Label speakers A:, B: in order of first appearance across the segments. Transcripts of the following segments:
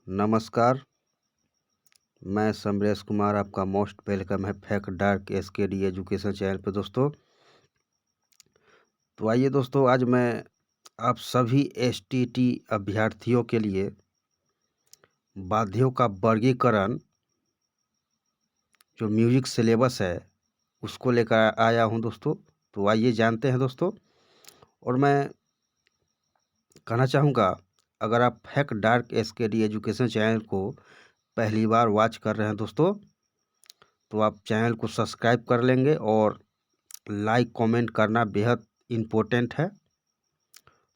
A: नमस्कार, मैं समरेश कुमार आपका मोस्ट वेलकम है fact dark SKD education channel पे दोस्तों। तो आइए दोस्तों, आज मैं आप सभी एसटीटी अभ्यर्थियों के लिए बाध्यों का वर्गीकरण जो म्यूजिक सिलेबस है उसको लेकर आया हूं दोस्तों। तो आइए जानते हैं दोस्तों। और मैं कहना चाहूँगा, अगर आप fact dark SKD education channel को पहली बार वॉच कर रहे हैं दोस्तों, तो आप चैनल को सब्सक्राइब कर लेंगे और लाइक कमेंट करना बेहद इम्पोर्टेंट है।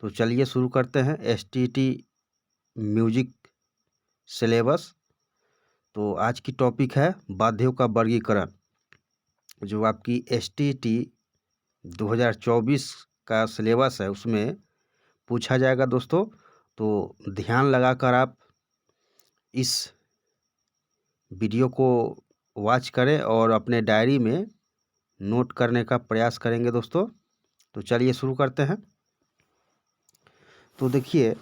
A: तो चलिए शुरू करते हैं एसटीटी म्यूजिक सिलेबस। तो आज की टॉपिक है वाद्यों का वर्गीकरण, जो आपकी एसटीटी 2024 का सिलेबस है उसमें पूछा जाएगा दोस्तों। तो ध्यान लगाकर आप इस वीडियो को वॉच करें और अपने डायरी में नोट करने का प्रयास करेंगे दोस्तों। तो चलिए शुरू करते हैं। तो देखिए,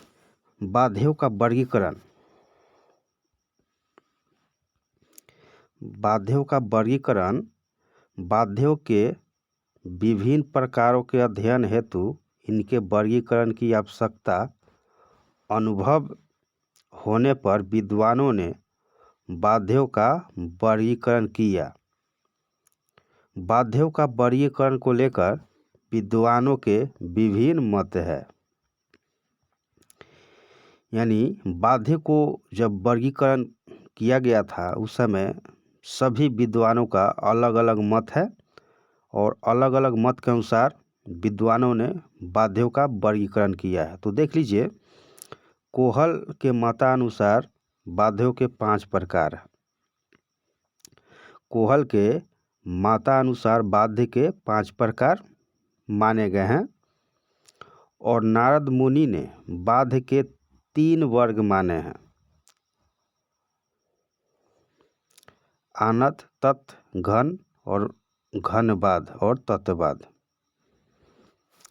A: वाद्यों का वर्गीकरण। वाद्यों का वर्गीकरण वाद्यों के विभिन्न प्रकारों के अध्ययन हेतु इनके वर्गीकरण की आवश्यकता अनुभव होने पर विद्वानों ने वाद्यों का वर्गीकरण किया। वाद्यों का वर्गीकरण को लेकर विद्वानों के विभिन्न मत है। यानी वाद्य को जब वर्गीकरण किया गया था उस समय सभी विद्वानों का अलग अलग मत है, और अलग अलग मत के अनुसार विद्वानों ने वाद्यों का वर्गीकरण किया है। तो देख लीजिए, कोहल के मतानुसार वाद्यों के 5 प्रकार हैं। कोहल के मतानुसार वाद्य के 5 प्रकार माने गए हैं, और नारद मुनि ने वाद्य के 3 वर्ग माने हैं: आनत, तत्, घन और घनवाद और तत्वाद,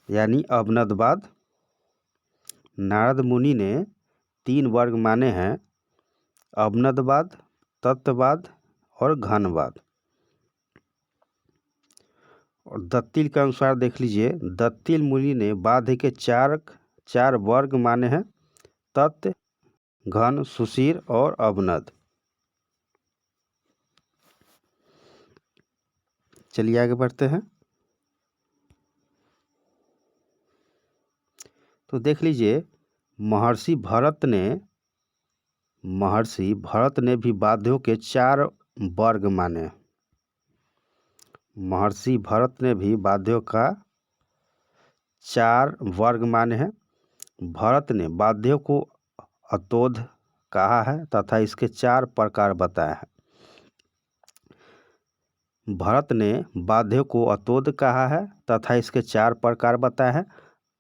A: यानी अवनदवाद। नारद मुनि ने 3 वर्ग माने हैं: अवनदवाद, तत्ववाद और घनवाद। और दत्तिल के अनुसार देख लीजिए, दत्तिल मुनि ने वाद्य के चार वर्ग माने हैं: तत्, घन, सुशीर और अवनद। चलिए आगे बढ़ते हैं। तो देख लीजिए, महर्षि भरत ने भी वाद्यों के 4 वर्ग माने। महर्षि भरत ने भी वाद्यों का 4 वर्ग माने हैं। भरत ने वाद्यों को अतोद कहा है तथा इसके 4 प्रकार बताए हैं। भरत ने वाद्यों को अतोद कहा है तथा इसके 4 प्रकार बताए हैं: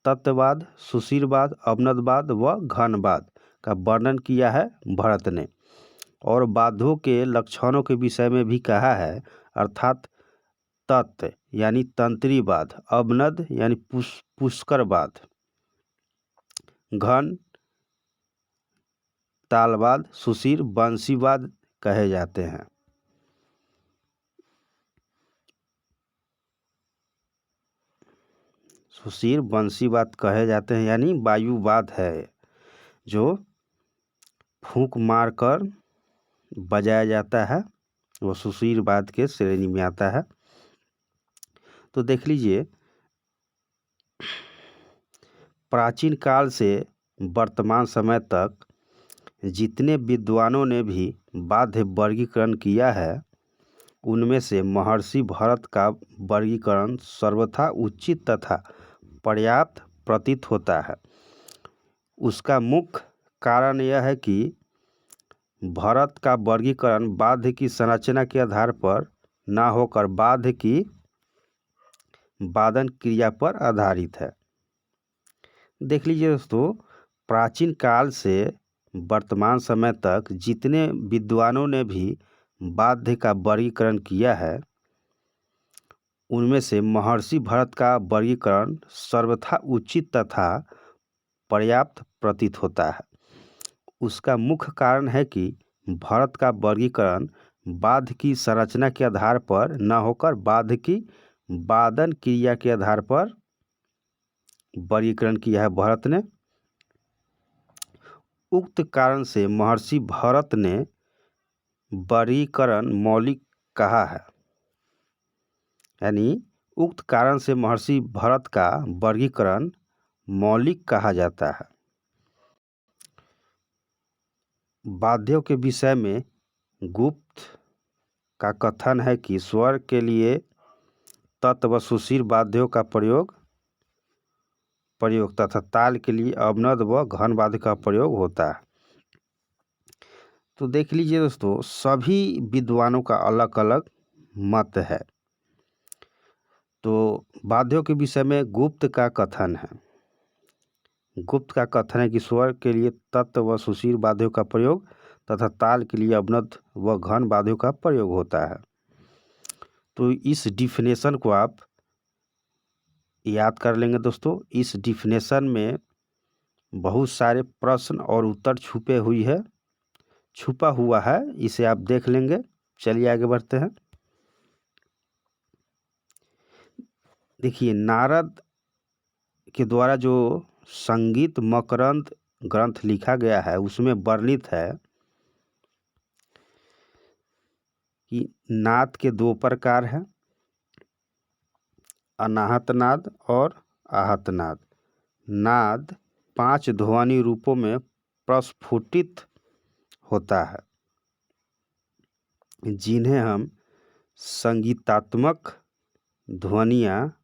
A: तत्ववाद, सुशीरवाद, अवनदवाद व घनवाद का वर्णन किया है भरत ने। और वाद्यों के लक्षणों के विषय में भी कहा है, अर्थात तत् यानी तंत्रीवाद, अवनद यानी पुष्करवाद, घन तालवाद, सुशीर बंसीवाद कहे जाते हैं। सुशीर बंसीवाद कहे जाते हैं, यानी वायुवाद है जो फूंक मारकर बजाया जाता है, वो सुशीरवाद के श्रेणी में आता है। तो देख लीजिए, प्राचीन काल से वर्तमान समय तक जितने विद्वानों ने भी वाद्य वर्गीकरण किया है, उनमें से महर्षि भरत का वर्गीकरण सर्वथा उचित तथा पर्याप्त प्रतीत होता है। उसका मुख्य कारण यह है कि भरत का वर्गीकरण वाद्य की संरचना के आधार पर ना होकर वाद्य की वादन क्रिया पर आधारित है। देख लीजिए दोस्तों, प्राचीन काल से वर्तमान समय तक जितने विद्वानों ने भी वाद्य का वर्गीकरण किया है, उनमें से महर्षि भरत का वर्गीकरण सर्वथा उचित तथा पर्याप्त प्रतीत होता है। उसका मुख्य कारण है कि भरत का वर्गीकरण बाध की संरचना के आधार पर न होकर बाध की वादन क्रिया के आधार पर वर्गीकरण किया है भरत ने। उक्त कारण से महर्षि भरत ने वर्गीकरण मौलिक कहा है। यानी उक्त कारण से महर्षि भरत का वर्गीकरण मौलिक कहा जाता है। वाद्यों के विषय में गुप्त का कथन है कि स्वर के लिए तत् व सुशील वाद्यों का प्रयोग तथा ताल के लिए अवनद व घन वाद्य का प्रयोग होता है। तो देख लीजिए दोस्तों, सभी विद्वानों का अलग अलग मत है। तो वाद्यों के विषय में गुप्त का कथन है। गुप्त का कथन है कि स्वर के लिए तत् व सुशील वाद्यों का प्रयोग तथा ताल के लिए अवनद व घन वाद्यों का प्रयोग होता है। तो इस डिफिनेशन को आप याद कर लेंगे दोस्तों। इस डिफिनेशन में बहुत सारे प्रश्न और उत्तर छुपा हुआ है, इसे आप देख लेंगे। चलिए आगे बढ़ते हैं। देखिए, नारद के द्वारा जो संगीत मकरंद ग्रंथ लिखा गया है उसमें वर्णित है कि नाद के 2 प्रकार हैं, अनाहत नाद और आहत नाद। नाद 5 ध्वनि रूपों में प्रस्फुटित होता है, जिन्हें हम संगीतात्मक ध्वनियाँ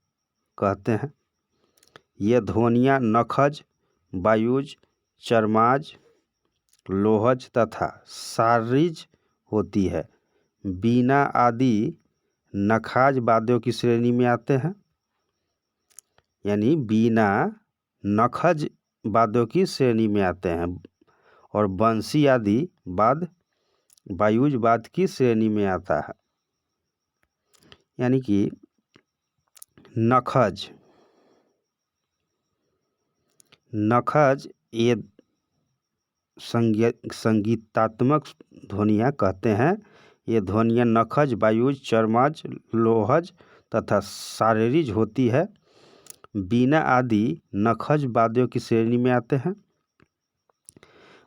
A: कहते हैं। ये ध्वनियाँ नखज, वायुज, चर्माज, लोहज तथा सारिज होती है। बीना आदि नखाज वाद्यों की श्रेणी में आते हैं। यानी बीना नखज वाद्यों की श्रेणी में आते हैं और बंसी आदि वाद्य वायुज वाद्य की श्रेणी में आता है। यानी कि नखज ये संगीतात्मक ध्वनियाँ कहते हैं। ये ध्वनियाँ नखज, वायुज, चर्माज, लोहज तथा सारिज होती है। बीना आदि नखज वाद्यों की श्रेणी में आते हैं।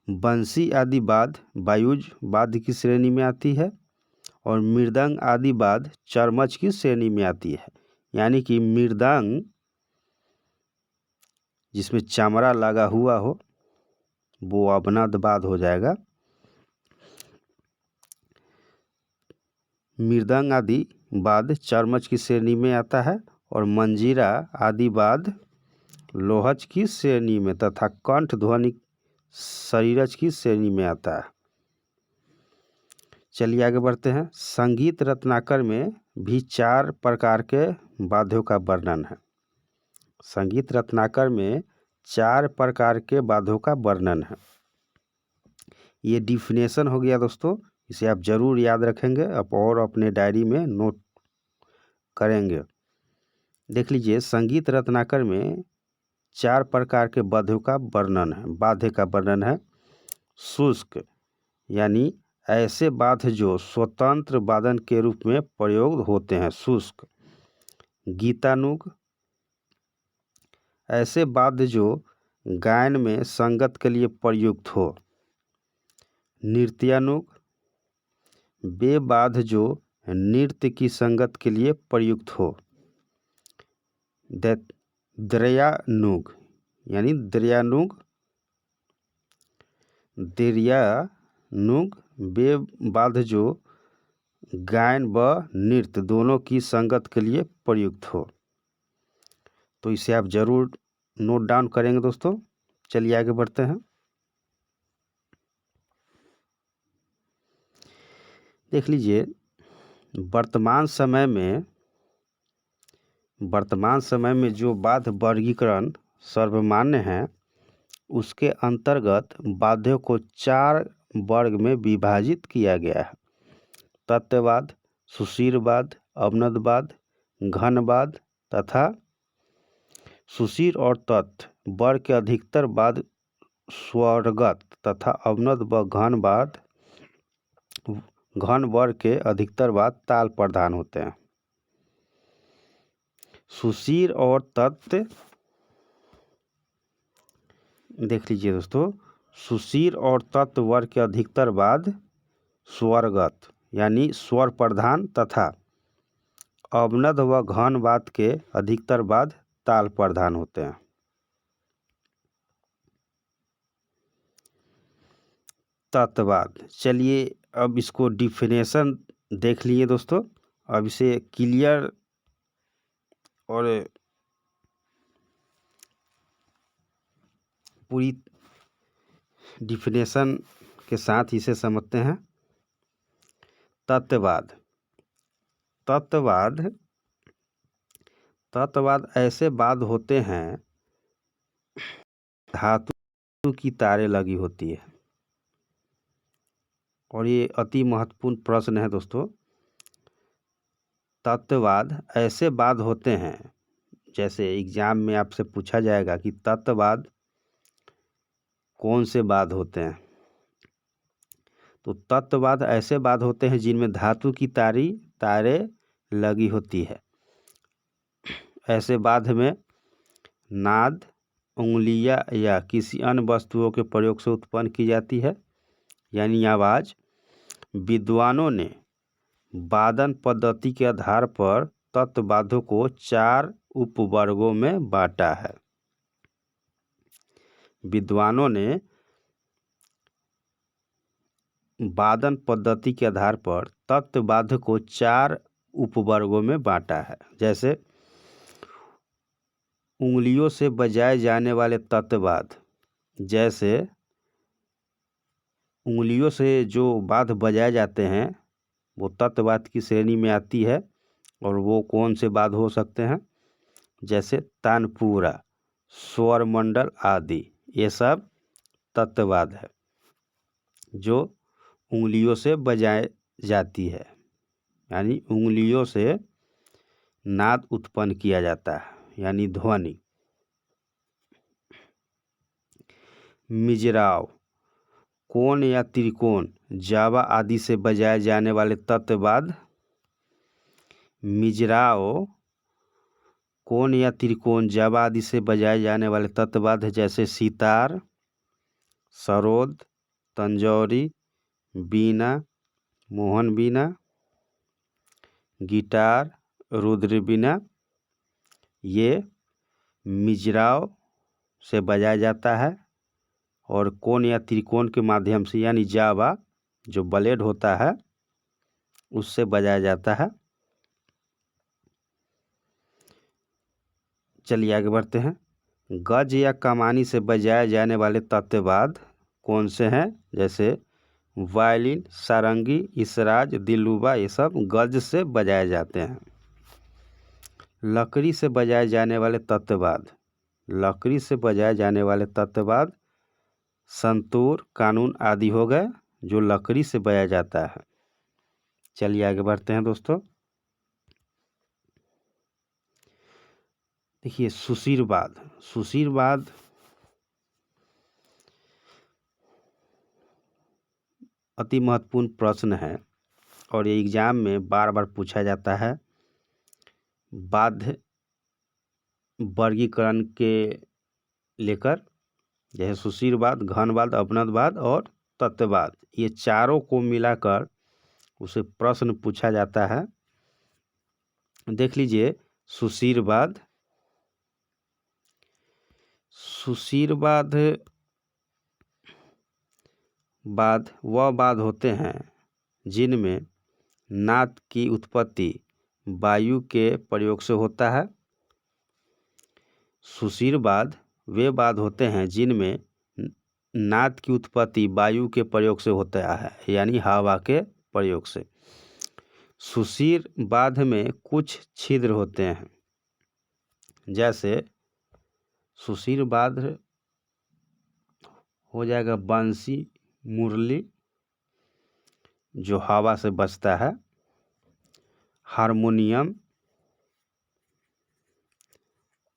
A: बंसी आदि वाद्य वायुज वाद्य की श्रेणी में आती है और मृदंग आदि वाद्य चर्मज की श्रेणी में आती है। यानी कि मृदंग जिसमें चमड़ा लगा हुआ हो वो अवनद वाद्य हो जाएगा। मृदंग आदि वाद्य चर्मज की श्रेणी में आता है और मंजीरा आदि वाद्य लोहज की श्रेणी में तथा कंठ ध्वनि शरीरज की श्रेणी में आता है। चलिए आगे बढ़ते हैं। संगीत रत्नाकर में भी 4 प्रकार के वाद्यों का वर्णन है। संगीत रत्नाकर में 4 प्रकार के वाद्यों का वर्णन है। ये डिफिनेशन हो गया दोस्तों, इसे आप जरूर याद रखेंगे और अपने डायरी में नोट करेंगे। देख लीजिए, संगीत रत्नाकर में 4 प्रकार के वाद्यों का वर्णन है। शुष्क यानी ऐसे वाद्य जो स्वतंत्र वादन के रूप में प्रयोग होते हैं, शुष्क। गीतानुग ऐसे वाद्य जो गायन में संगत के लिए प्रयुक्त हो। नृत्यानुग वे वाद्य जो नृत्य की संगत के लिए प्रयुक्त हो। द्रयानुग यानी द्रयानुग वे वाद्य जो गायन व नृत्य दोनों की संगत के लिए प्रयुक्त हो। तो इसे आप जरूर नोट डाउन करेंगे दोस्तों। चलिए आगे बढ़ते हैं। देख लीजिए, वर्तमान समय में जो वाद्य वर्गीकरण सर्वमान्य है उसके अंतर्गत वाद्यों को 4 वर्ग में विभाजित किया गया है। तत्ववाद, सुशील वाद्य, अवनद वाद्य, घन वाद्य तथा सुशील और तत् वर्ग के अधिकतर वाद्य स्वरगत तथा अवनद व घन वर्ग के अधिकतर बाद ताल प्रधान होते हैं। सुशीर और तत्व देख लीजिए दोस्तों, सुशीर और तत्व वर्ग के अधिकतर बाद स्वरगत यानी स्वर प्रधान तथा अवनद व घन बाद के अधिकतर बाद ताल प्रधान होते हैं। तत्ववाद, चलिए अब इसको डिफिनेशन देख लिए दोस्तों। अब इसे क्लियर और पूरी डिफिनेशन के साथ इसे समझते हैं। तत्ववाद, तत्ववाद ऐसे वाद होते हैं धातु की तारें लगी होती है। और ये अति महत्वपूर्ण प्रश्न है दोस्तों। तत्ववाद ऐसे वाद होते हैं, जैसे एग्जाम में आपसे पूछा जाएगा कि तत्ववाद कौन से वाद होते हैं, तो तत्ववाद ऐसे वाद होते हैं जिनमें धातु की तारें लगी होती है। ऐसे वाद में नाद, उंगलियां या किसी अन्य वस्तुओं के प्रयोग से उत्पन्न की जाती है, यानी आवाज़। विद्वानों ने वादन पद्धति के आधार पर तत्ववादों को 4 उपवर्गों में बांटा है। विद्वानों ने वादन पद्धति के आधार पर तत्ववाद को 4 उपवर्गों में बांटा है। जैसे उंगलियों से बजाए जाने वाले तत्ववाद, जैसे उंगलियों से जो वाद्य बजाए जाते हैं वो तत्ववाद की श्रेणी में आती है। और वो कौन से वाद्य हो सकते हैं, जैसे तानपुरा, स्वरमंडल आदि, ये सब तत्ववाद है जो उंगलियों से बजाए जाती है, यानी उंगलियों से नाद उत्पन्न किया जाता है, यानी ध्वनि। मिजराव, कोण या त्रिकोण, जावा आदि से बजाए जाने वाले तत्ववाद। मिजराव, कोण या त्रिकोण, जावा आदि से बजाए जाने वाले तत्ववाद जैसे सितार, सरोद, तंजौरी, बीना, मोहन बीना, गिटार, रुद्र बीना, ये मिजराव से बजाया जाता है। और कोण या त्रिकोण के माध्यम से, यानी जावा जो ब्लेड होता है उससे बजाया जाता है। चलिए आगे बढ़ते हैं। गज या कमानी से बजाए जाने वाले तत्ववाद कौन से हैं, जैसे वायलिन, सारंगी, इसराज, दिलरुबा, ये सब गज से बजाए जाते हैं। लकड़ी से बजाए जाने वाले तत्ववाद, लकड़ी से बजाए जाने वाले तत्ववाद संतूर, कानून आदि हो गए जो लकड़ी से बजाया जाता है। चलिए आगे बढ़ते हैं दोस्तों। देखिए सुशीरवाद, सुशीरवाद अति महत्वपूर्ण प्रश्न है और ये एग्जाम में बार बार पूछा जाता है। वाद्य वर्गीकरण के लेकर, जैसे सुशीरवाद, घनवाद, अवनदवाद और तत्ववाद, ये चारों को मिलाकर उसे प्रश्न पूछा जाता है। देख लीजिए सुशीरवाद, सुशीरवाद वह वाद होते हैं जिनमें नाद की उत्पत्ति वायु के प्रयोग से होता है। सुशीरवाद वे वाद होते हैं जिनमें नाद की उत्पत्ति वायु के प्रयोग से होता है, यानी हवा के प्रयोग से। सुशीरवाद में कुछ छिद्र होते हैं, जैसे सुशीरवाद हो जाएगा बंसी, मुरली जो हवा से बजता है, हारमोनियम,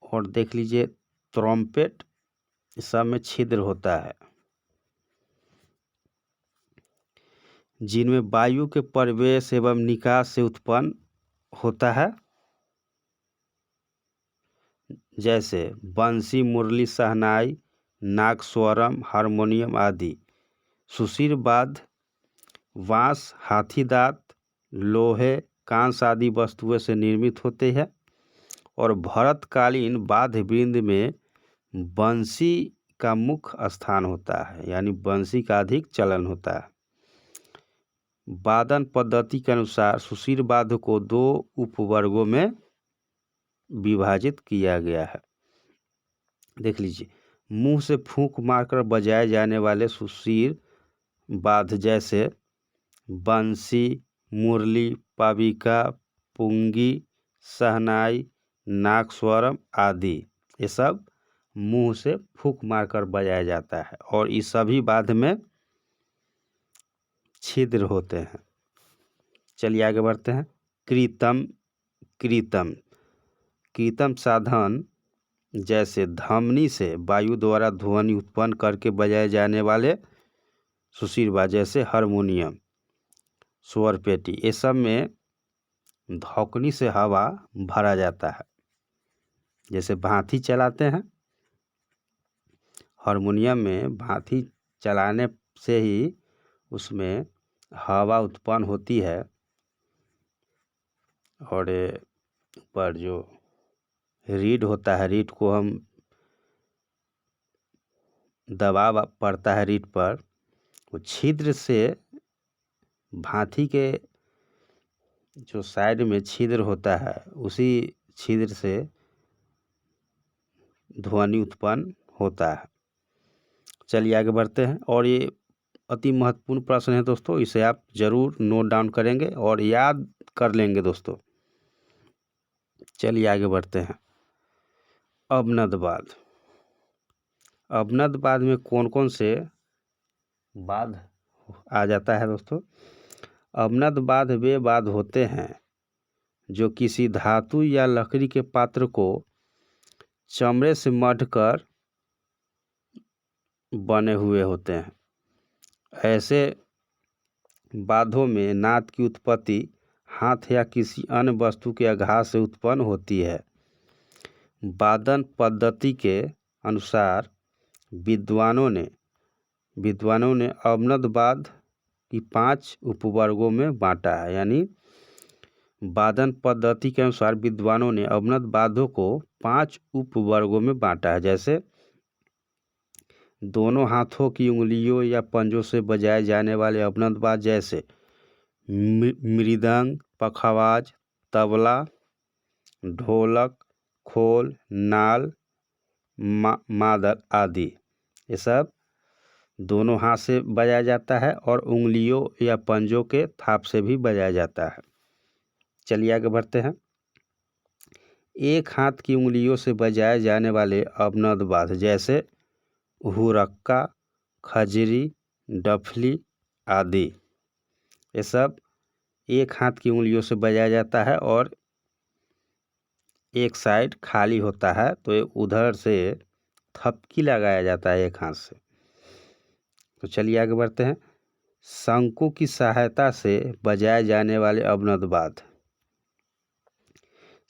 A: और देख लीजिए ट्रम्पेट, सब में छिद्र होता है। जिनमें वायु के प्रवेश एवं निकास से उत्पन्न होता है, जैसे बंसी, मुरली, शहनाई, नागस्वरम, हारमोनियम आदि। सुशीर वाद्य बांस, हाथी दांत, लोहे, कांस आदि वस्तुओं से निर्मित होते हैं और भरतकालीन वाद्य वृंद में बंसी का मुख्य स्थान होता है, यानी बंसी का अधिक चलन होता है। वादन पद्धति के अनुसार सुशीर वाद्य को 2 उपवर्गों में विभाजित किया गया है। देख लीजिए, मुंह से फूंक मारकर बजाए जाने वाले सुशीर वाद्य जैसे बंसी, मुरली, पाविका, पुंगी, शहनाई, नागस्वरम आदि, ये सब मुंह से फूंक मारकर बजाया जाता है और इस सभी वाद्य में छिद्र होते हैं। चलिए आगे बढ़ते हैं। कृतम। कृतम कृतम साधन जैसे धमनी से वायु द्वारा ध्वनि उत्पन्न करके बजाए जाने वाले सुशीर वाद्य जैसे हारमोनियम, स्वर पेटी, ये सब में धौकनी से हवा भरा जाता है। जैसे भांति चलाते हैं, हारमोनियम में भांति चलाने से ही उसमें हवा उत्पन्न होती है और ऊपर जो रीड होता है, रीड को हम दबाव पड़ता है रीड पर, वो छिद्र से भांति के जो साइड में छिद्र होता है उसी छिद्र से ध्वनि उत्पन्न होता है। चलिए आगे बढ़ते हैं और ये अति महत्वपूर्ण प्रश्न है दोस्तों, इसे आप जरूर नोट डाउन करेंगे और याद कर लेंगे दोस्तों। चलिए आगे बढ़ते हैं। अवनद वाद्य। अवनद वाद्य में कौन कौन से वाद्य आ जाता है दोस्तों? अवनद वाद्य वे वाद्य होते हैं जो किसी धातु या लकड़ी के पात्र को चमड़े से मढ़कर बने हुए होते हैं। ऐसे वाद्यों में नाद की उत्पत्ति हाथ या किसी अन्य वस्तु के आघात से उत्पन्न होती है। वादन पद्धति के अनुसार विद्वानों ने अवनद वाद्य की 5 उपवर्गों में बांटा है। यानी वादन पद्धति के अनुसार विद्वानों ने अवनद वाद्यों को 5 उपवर्गों में बांटा है। जैसे दोनों हाथों की उंगलियों या पंजों से बजाए जाने वाले अवनद वाद्य जैसे मृदंग, पखावाज, तबला, ढोलक, खोल, नाल, मादल आदि, ये सब दोनों हाथ से बजाया जाता है और उंगलियों या पंजों के थाप से भी बजाया जाता है। चलिए आगे बढ़ते हैं। एक हाथ की उंगलियों से बजाए जाने वाले अवनद वाद्य जैसे हुरक्का, खजरी, डफली आदि, ये सब एक हाथ की उंगलियों से बजाया जाता है और एक साइड खाली होता है तो उधर से थपकी लगाया जाता है एक हाथ से। तो चलिए आगे बढ़ते हैं। शंकु की सहायता से बजाए जाने वाले अवनद वाद्य।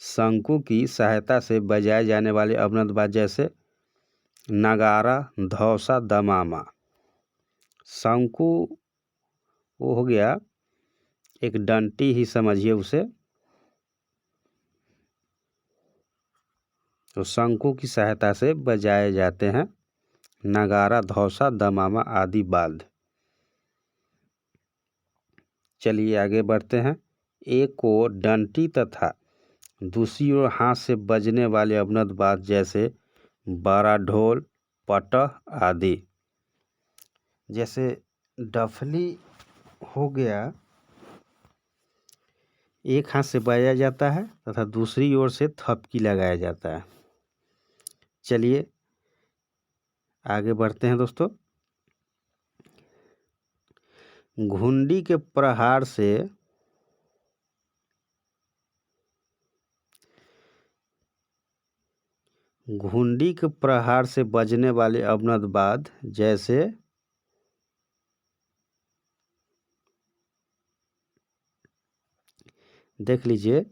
A: शंकु की सहायता से बजाए जाने वाले अवनद वाद्य जैसे नगारा, धौसा, दमामा। शंकु वो हो गया एक डंटी ही समझिए उसे, तो शंकु की सहायता से बजाए जाते हैं नगारा, धौसा, दमामा आदि वाद्य। चलिए आगे बढ़ते हैं। एक ओर डंटी तथा दूसरी ओर हाथ से बजने वाले अवनद वाद्य जैसे बड़ा ढोल, पटह आदि। जैसे डफली हो गया, एक हाथ से बजाया जाता है तथा दूसरी ओर से थपकी लगाया जाता है। चलिए आगे बढ़ते हैं दोस्तों। घुंडी के प्रहार से बजने वाले अवनद वाद्य जैसे देख लीजिए,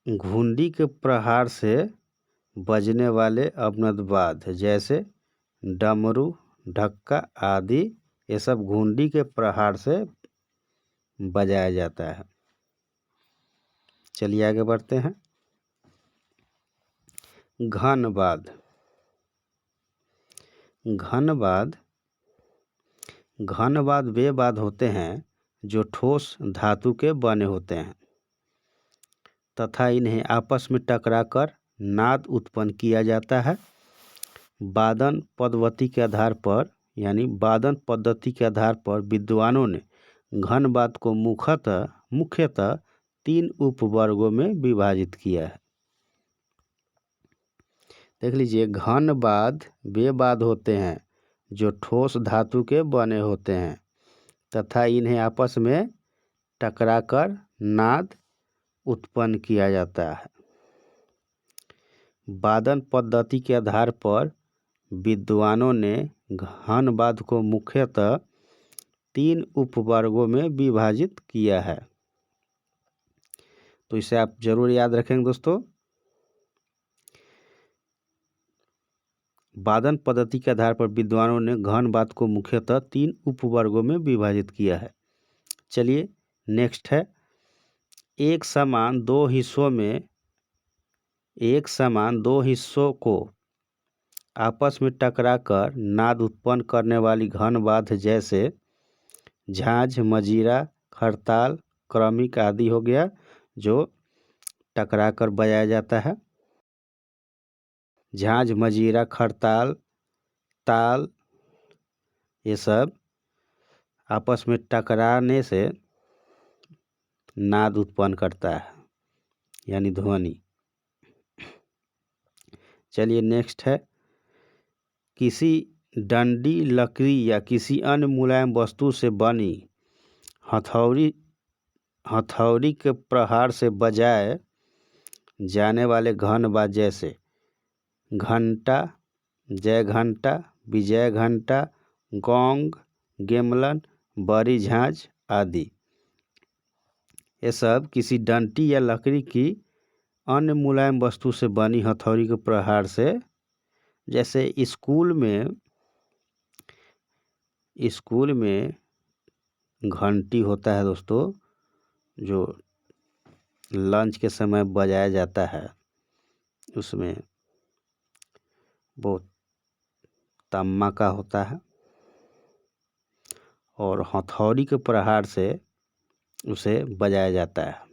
A: घुंडी के प्रहार से बजने वाले अवनद जैसे डमरू, ढक्का आदि, ये सब घुंडी के प्रहार से बजाया जाता है। चलिए आगे बढ़ते हैं। घनवाद्य। घनवाद्य वे वाद्य होते हैं जो ठोस धातु के बने होते हैं तथा इन्हें आपस में टकराकर नाद उत्पन्न किया जाता है। वादन पद्धति के आधार पर विद्वानों ने घनवाद्य को मुख्यतः 3 उपवर्गों में विभाजित किया है। देख लीजिए, घनवाद्य वे वाद्य होते हैं जो ठोस धातु के बने होते हैं तथा इन्हें आपस में टकराकर नाद उत्पन्न किया जाता है। वादन पद्धति के आधार पर विद्वानों ने घनवाद्य को मुख्यतः 3 उपवर्गों में विभाजित किया है। तो इसे आप जरूर याद रखेंगे दोस्तों। वादन पद्धति के आधार पर विद्वानों ने घनवाद्य को मुख्यतः 3 उपवर्गों में विभाजित किया है। चलिए नेक्स्ट है, एक समान दो हिस्सों को आपस में टकराकर नाद उत्पन्न करने वाली घनवाद्य जैसे झांझ, मजीरा, खड़ताल, क्रमिक आदि हो गया, जो टकराकर बजाया जाता है। झांझ, मजीरा, खड़ताल, ताल, ये सब आपस में टकराने से नाद उत्पन्न करता है, यानी ध्वनि। चलिए नेक्स्ट है, किसी डंडी, लकड़ी या किसी अन्य मुलायम वस्तु से बनी हथौड़ी के प्रहार से बजाए जाने वाले घनवाद्य जैसे घंटा, जय घंटा, विजय घंटा, गोंग, गेमलन, बड़ी झांझ आदि, ये सब किसी डंडी या लकड़ी की अन्य मुलायम वस्तु से बनी हथौड़ी के प्रहार से, जैसे स्कूल में घंटी होता है दोस्तों, जो लंच के समय बजाया जाता है, उसमें बहुत तम्मा का होता है और हथौड़ी के प्रहार से उसे बजाया जाता है।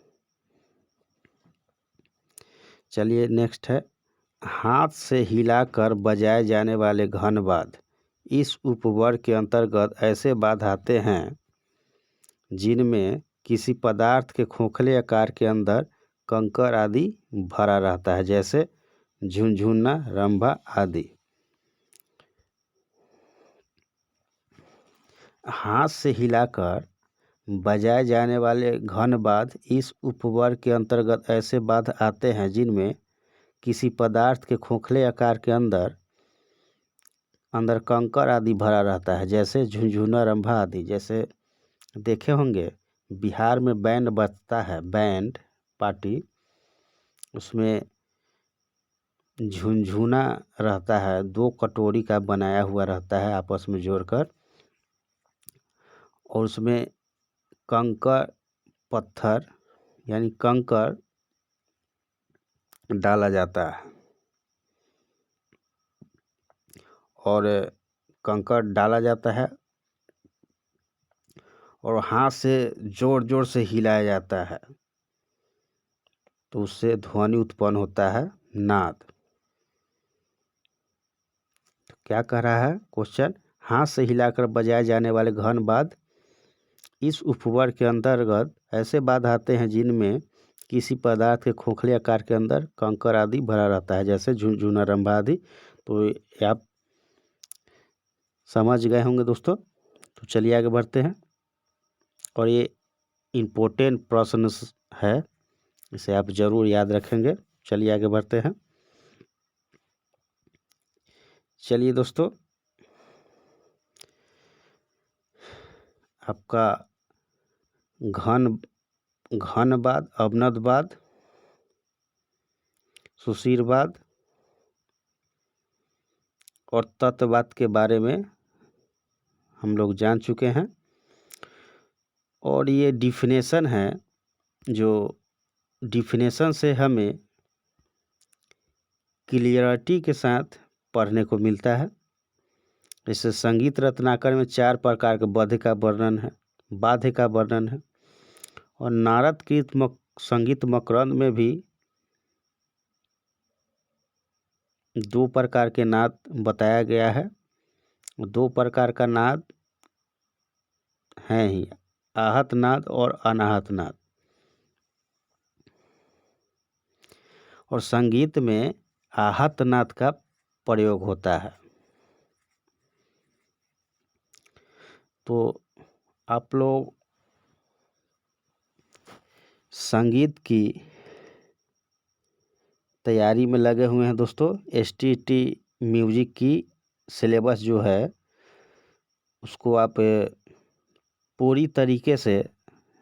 A: चलिए नेक्स्ट है, हाथ से हिलाकर बजाए जाने वाले घनवाद्य। इस उपवर्ग के अंतर्गत ऐसे वाद्य आते हैं जिनमें किसी पदार्थ के खोखले आकार के अंदर कंकर आदि भरा रहता है, जैसे झुनझुना, रंभा आदि। हाथ से हिलाकर बजाए जाने वाले घनवाद्य इस उपवर्ग के अंतर्गत ऐसे वाद्य आते हैं जिनमें किसी पदार्थ के खोखले आकार के अंदर कंकर आदि भरा रहता है, जैसे झुनझुना, रंभा आदि। जैसे देखे होंगे बिहार में बैंड बजता है, बैंड पार्टी, उसमें झुनझुना रहता है, 2 कटोरी का बनाया हुआ रहता है आपस में जोड़कर, और उसमें कंकर पत्थर यानी कंकर डाला जाता है, और कंकर डाला जाता है और हाथ से जोर जोर से हिलाया जाता है, तो उससे ध्वनि उत्पन्न होता है, नाद। तो क्या कह रहा है क्वेश्चन, हाथ से हिलाकर बजाए जाने वाले घनवाद्य इस उपवर्ग के अंतर्गत ऐसे वाद्य आते हैं जिनमें किसी पदार्थ के खोखले आकार के अंदर कंकर आदि भरा रहता है, जैसे झुनझुना, रंभा आदि। तो आप समझ गए होंगे दोस्तों। तो चलिए आगे बढ़ते हैं, और ये इम्पोर्टेंट प्रश्न है, इसे आप जरूर याद रखेंगे। चलिए आगे बढ़ते हैं। चलिए दोस्तों, आपका घनवाद, अवनदवाद, सुशीरवाद और तत्ववाद के बारे में हम लोग जान चुके हैं। और ये डिफिनेशन है, जो डिफिनेशन से हमें क्लियरिटी के साथ पढ़ने को मिलता है। जैसे संगीत रत्नाकर में 4 प्रकार के बाध्य का वर्णन है और नारद कृत संगीत मकरंद में भी 2 प्रकार के नाद बताया गया है। 2 प्रकार का नाद है ही, आहत नाद और अनाहत नाद। और संगीत में आहत नाद का प्रयोग होता है। तो आप लोग संगीत की तैयारी में लगे हुए हैं दोस्तों। STT म्यूजिक की सिलेबस जो है उसको आप पूरी तरीके से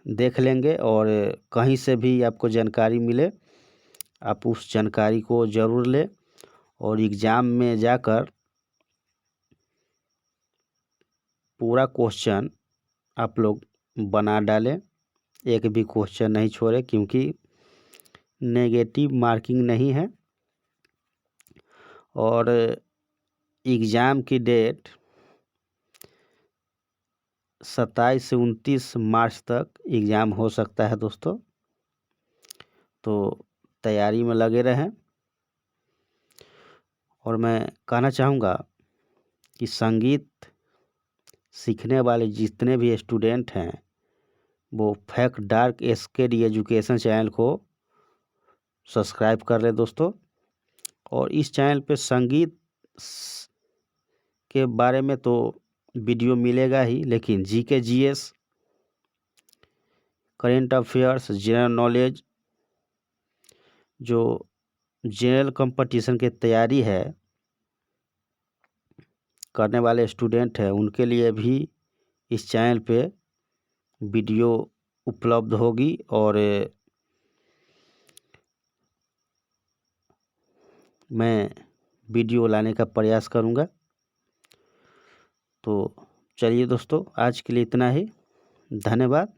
A: देख लेंगे और कहीं से भी आपको जानकारी मिले आप उस जानकारी को ज़रूर लें और एग्ज़ाम में जाकर पूरा क्वेश्चन आप लोग बना डालें, एक भी क्वेश्चन नहीं छोड़े, क्योंकि नेगेटिव मार्किंग नहीं है। और एग्ज़ाम की डेट 27 से 29 मार्च तक एग्ज़ाम हो सकता है दोस्तों। तो तैयारी में लगे रहें। और मैं कहना चाहूँगा कि संगीत सीखने वाले जितने भी स्टूडेंट हैं वो fact dark SKD education channel को सब्सक्राइब कर लें दोस्तों। और इस चैनल पे संगीत के बारे में तो वीडियो मिलेगा ही, लेकिन GK GS, current affairs, general knowledge, जो जनरल कंपटीशन की तैयारी है करने वाले स्टूडेंट हैं उनके लिए भी इस चैनल पे वीडियो उपलब्ध होगी। और मैं वीडियो लाने का प्रयास करूँगा। तो चलिए दोस्तों, आज के लिए इतना ही। धन्यवाद।